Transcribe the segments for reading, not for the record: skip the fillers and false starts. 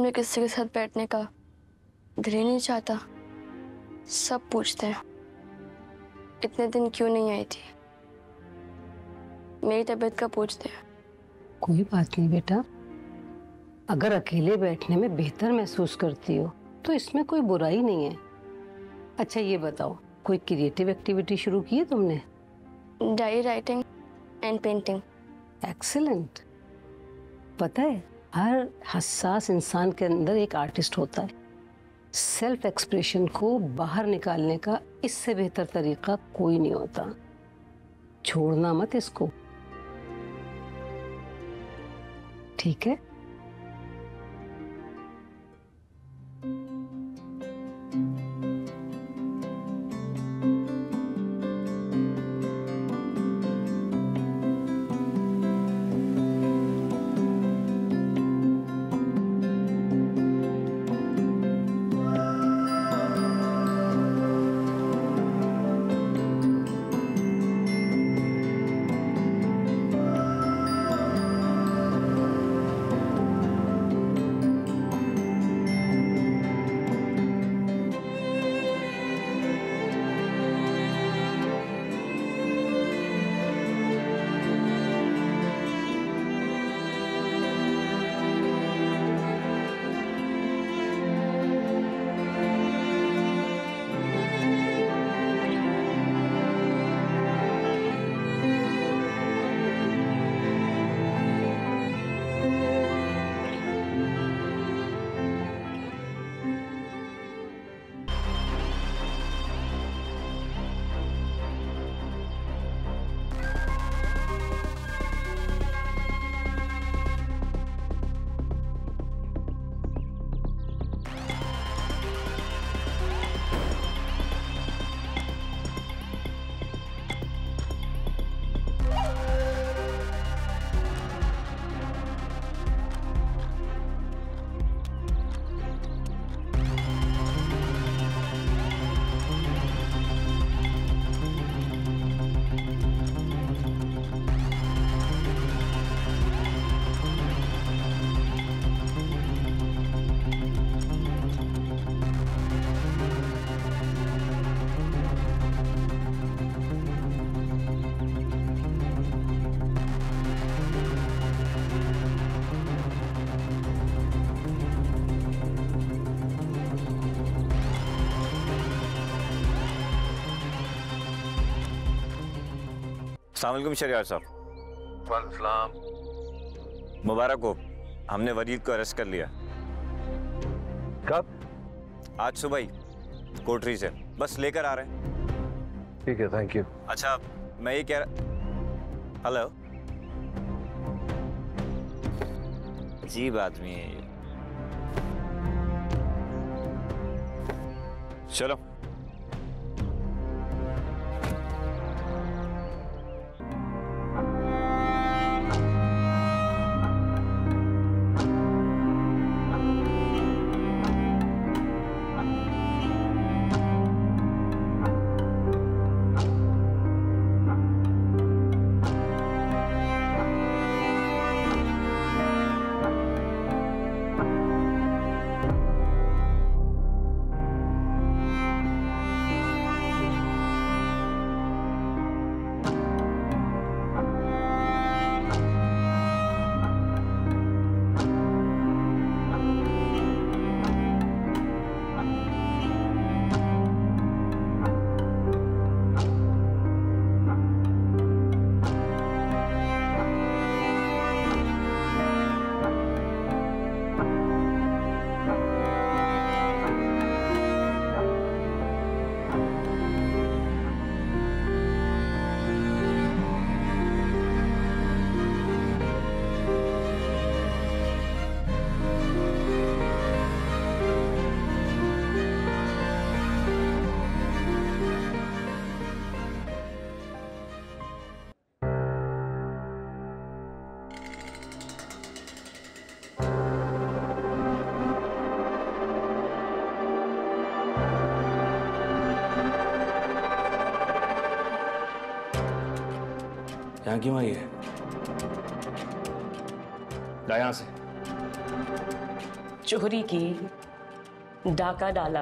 में किसी के साथ बैठने का दिल ही नहीं चाहता। सब पूछते हैं इतने दिन क्यों नहीं आई थी, मेरी तबीयत का पूछते हैं। कोई बात नहीं बेटा, अगर अकेले बैठने में बेहतर महसूस करती हो तो इसमें कोई बुराई नहीं है। अच्छा ये बताओ, कोई क्रिएटिव एक्टिविटी शुरू की है तुमने? Diary writing and painting. Excellent. पता है, हर हसास इंसान के अंदर एक आर्टिस्ट होता है। सेल्फ एक्सप्रेशन को बाहर निकालने का इससे बेहतर तरीका कोई नहीं होता। छोड़ना मत इसको, ठीक है? अस्सलाम वालेकुम शरियार साहब। वालेकुम सलाम। मुबारक हो, हमने वरीद को अरेस्ट कर लिया। कब? आज सुबह ही कोठरी से, बस लेकर आ रहे हैं। ठीक है, थैंक यू। अच्छा मैं ये कह रहा, हेलो, अजीब आदमी है ये। चलो यहाँ क्यों आई है? जा यहाँ से। चोरी की, डाका डाला,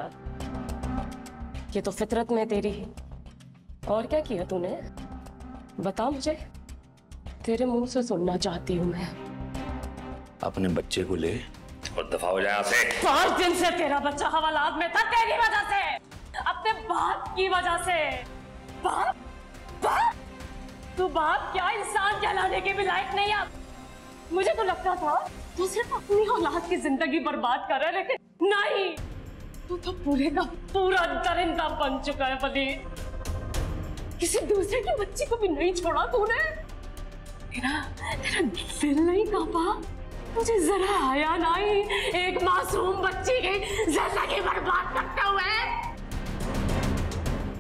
ये तो फितरत में तेरी। और क्या किया तूने? बता मुझे, तेरे मुंह से सुनना चाहती हूँ मैं। अपने बच्चे को ले और दफा हो जाए यहाँ से। 5 दिन से तेरा बच्चा हवालात में था, तेरी वजह से, अपने बाप की वजह से। बाप? बाप? तू बाप क्या इंसान कहलाने के भी लायक नहीं है। मुझे तो लगता था तू सिर्फ अपनी औलाद की जिंदगी बर्बाद कर रहा है, लेकिन नहीं, तू तो पूरे का पूरा दरिंदा बन चुका है वली। किसी दूसरे की बच्ची को भी नहीं छोड़ा तूने। तेरा दिल नहीं कांपा? मुझे जरा आया नहीं एक मासूम बच्ची की जिंदगी बर्बाद करते हुए?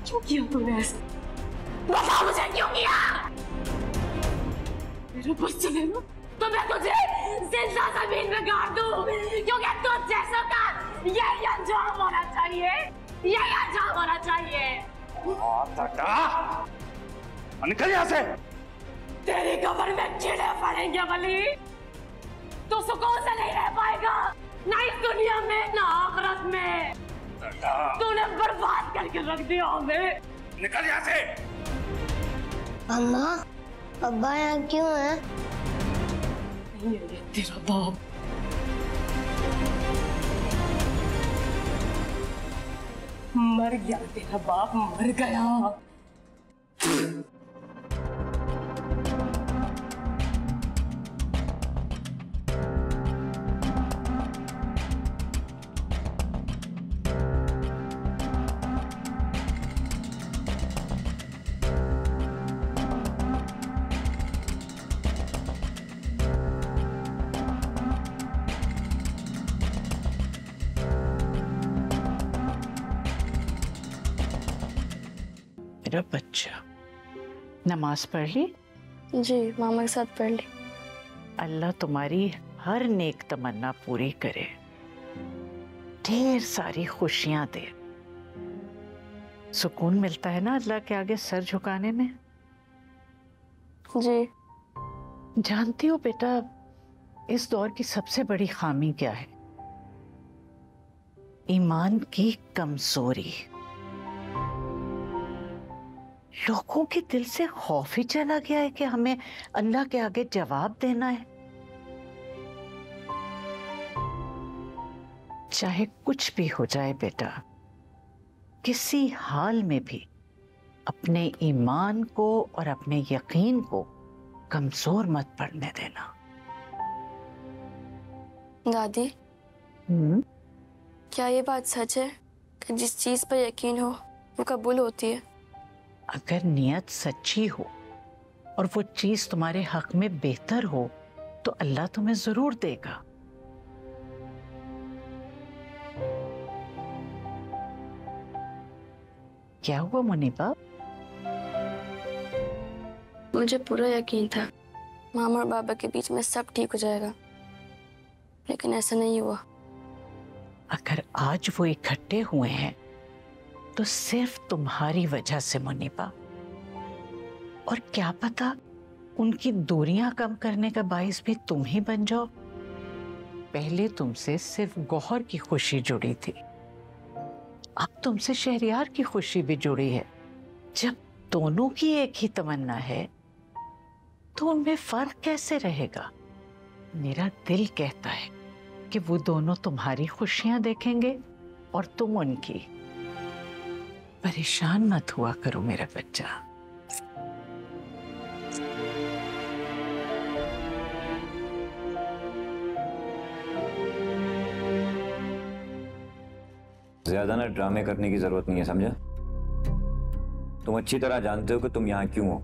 क्यों किया तूने ऐसा? बता मुझे क्यों किया? मेरे बच्चे ले लो तो मैं तुझे जिंदा जमीन में गाड़ दूं, क्योंकि तुझ जैसा का यही अंजाम होना चाहिए, यही अंजाम होना चाहिए। निकल यहाँ से। तेरी कब्र में कीड़े पड़ेंगे वली, तो सुकून से नहीं रह पाएगा, ना इस दुनिया में ना आखिरत में। तूने बर्बाद करके रख दिया हमें। निकल यहाँ से। अम्मा, अब्बा यहाँ क्यों है? नहीं है ये तेरा बाप। मर गया तेरा बाप, मर गया। मेरा बच्चा, नमाज पढ़ ली? जी मामा के साथ पढ़ ली। अल्लाह तुम्हारी हर नेक तमन्ना पूरी करे, ढेर सारी खुशियां दे। सुकून मिलता है ना अल्लाह के आगे सर झुकाने में? जी। जानती हो बेटा, इस दौर की सबसे बड़ी खामी क्या है? ईमान की कमजोरी। लोगों के दिल से खौफ ही चला गया है कि हमें अल्लाह के आगे जवाब देना है। चाहे कुछ भी हो जाए बेटा, किसी हाल में भी अपने ईमान को और अपने यकीन को कमजोर मत पड़ने देना। दादी, क्या ये बात सच है कि जिस चीज पर यकीन हो वो कबूल होती है? अगर नियत सच्ची हो और वो चीज तुम्हारे हक में बेहतर हो तो अल्लाह तुम्हें जरूर देगा। क्या हुआ मुनीबा? मुझे पूरा यकीन था मामा और बाबा के बीच में सब ठीक हो जाएगा, लेकिन ऐसा नहीं हुआ। अगर आज वो इकट्ठे हुए हैं तो सिर्फ तुम्हारी वजह से मुनीबा, और क्या पता उनकी दूरियां कम करने का बाइस भी तुम ही बन जाओ। पहले तुमसे सिर्फ गौहर की खुशी जुड़ी थी, अब तुमसे शहरियार की खुशी भी जुड़ी है। जब दोनों की एक ही तमन्ना है तो उनमें फर्क कैसे रहेगा? मेरा दिल कहता है कि वो दोनों तुम्हारी खुशियां देखेंगे और तुम उनकी। परेशान मत हुआ करो मेरा बच्चा। ज्यादा ना ड्रामे करने की जरूरत नहीं है, समझा? तुम अच्छी तरह जानते हो कि तुम यहां क्यों हो,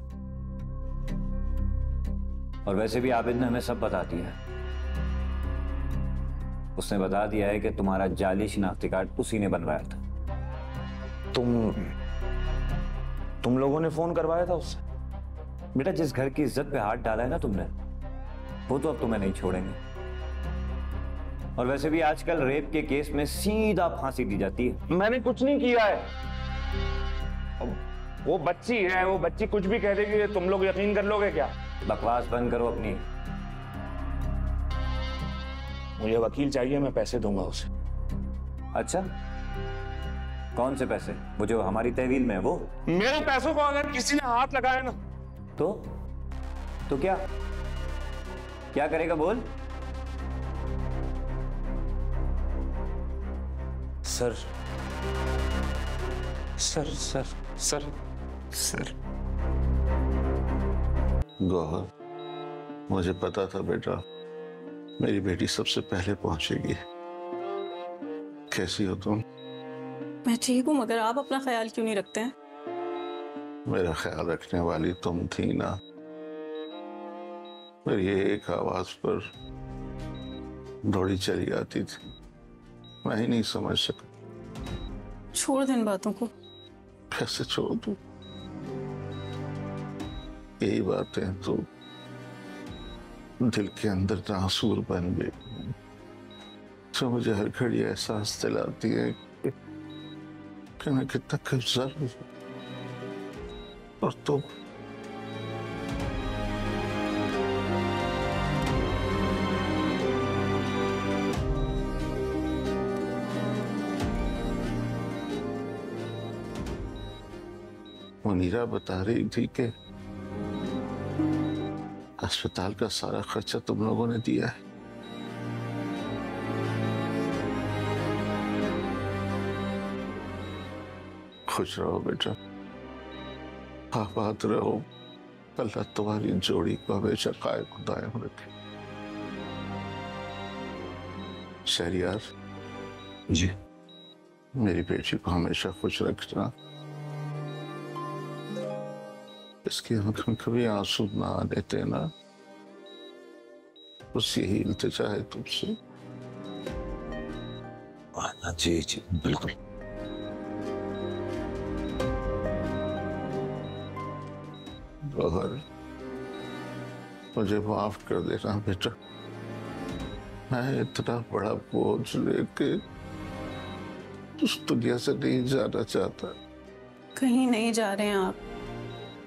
और वैसे भी आबिद ने हमें सब बता दिया है। उसने बता दिया है कि तुम्हारा जाली शिनाख्ती कार्ड उसी ने बनवाया था। तुम लोगों ने फोन करवाया था उससे? बेटा, जिस घर की इज्जत पे हाथ डाला है ना तुमने, वो तो अब तुम्हें नहीं छोड़ेंगे। और वैसे भी आजकल रेप के केस में सीधा फांसी दी जाती है। मैंने कुछ नहीं किया है। वो बच्ची है, वो बच्ची कुछ भी कह देगी, तुम लोग यकीन कर लोगे क्या? बकवास बंद करो अपनी। मुझे वकील चाहिए, मैं पैसे दूंगा उसे। अच्छा, कौन से पैसे? वो जो हमारी तहवील में है वो? मेरे पैसों को अगर किसी ने हाथ लगाया ना तो क्या क्या करेगा बोल? Sir sir sir sir sir Gauhar, मुझे पता था बेटा मेरी बेटी सबसे पहले पहुंचेगी। कैसी हो तुम? मैं ठीक हूँ, मगर आप अपना ख्याल क्यों नहीं रखते हैं? मेरा ख्याल रखने वाली तुम थी ना। मेरी एक आवाज पर दौड़ी चली आती थी, मैं ही नहीं समझ सका। छोड़ दे इन बातों को। कैसे छोड़ दूं? यही बातें तो दिल के अंदर नासूर बन गई, जो मुझे हर घड़ी एहसास दिलाती है कि मैं कितना कमजोर हूं। और तुम मुनीरा बता रही थी कि अस्पताल का सारा खर्चा तुम लोगों ने दिया है। खुश रहो बेटा, आबाद रहो। अल्लाह तुम्हारी जोड़ी को हमेशा कायम दायम रखे। शहरियार जी, मेरी बेटी को हमेशा खुश रखना। इसकी आंख में कभी आंसू ना आने देना। बस यही इल्तिजा है तुमसे। जी जी बिल्कुल। गौहर, मुझे माफ कर देना बेटा, मैं इतना बड़ा बोझ लेके उस दुनिया से नहीं जाना चाहता। कहीं नहीं जा रहे हैं आप,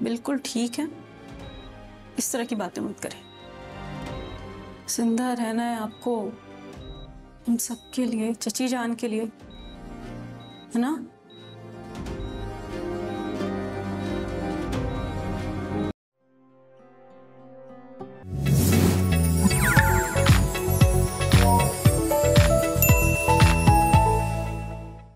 बिल्कुल ठीक है। इस तरह की बातें मत करें। जिंदा रहना है आपको, हम सबके लिए, चची जान के लिए, है ना?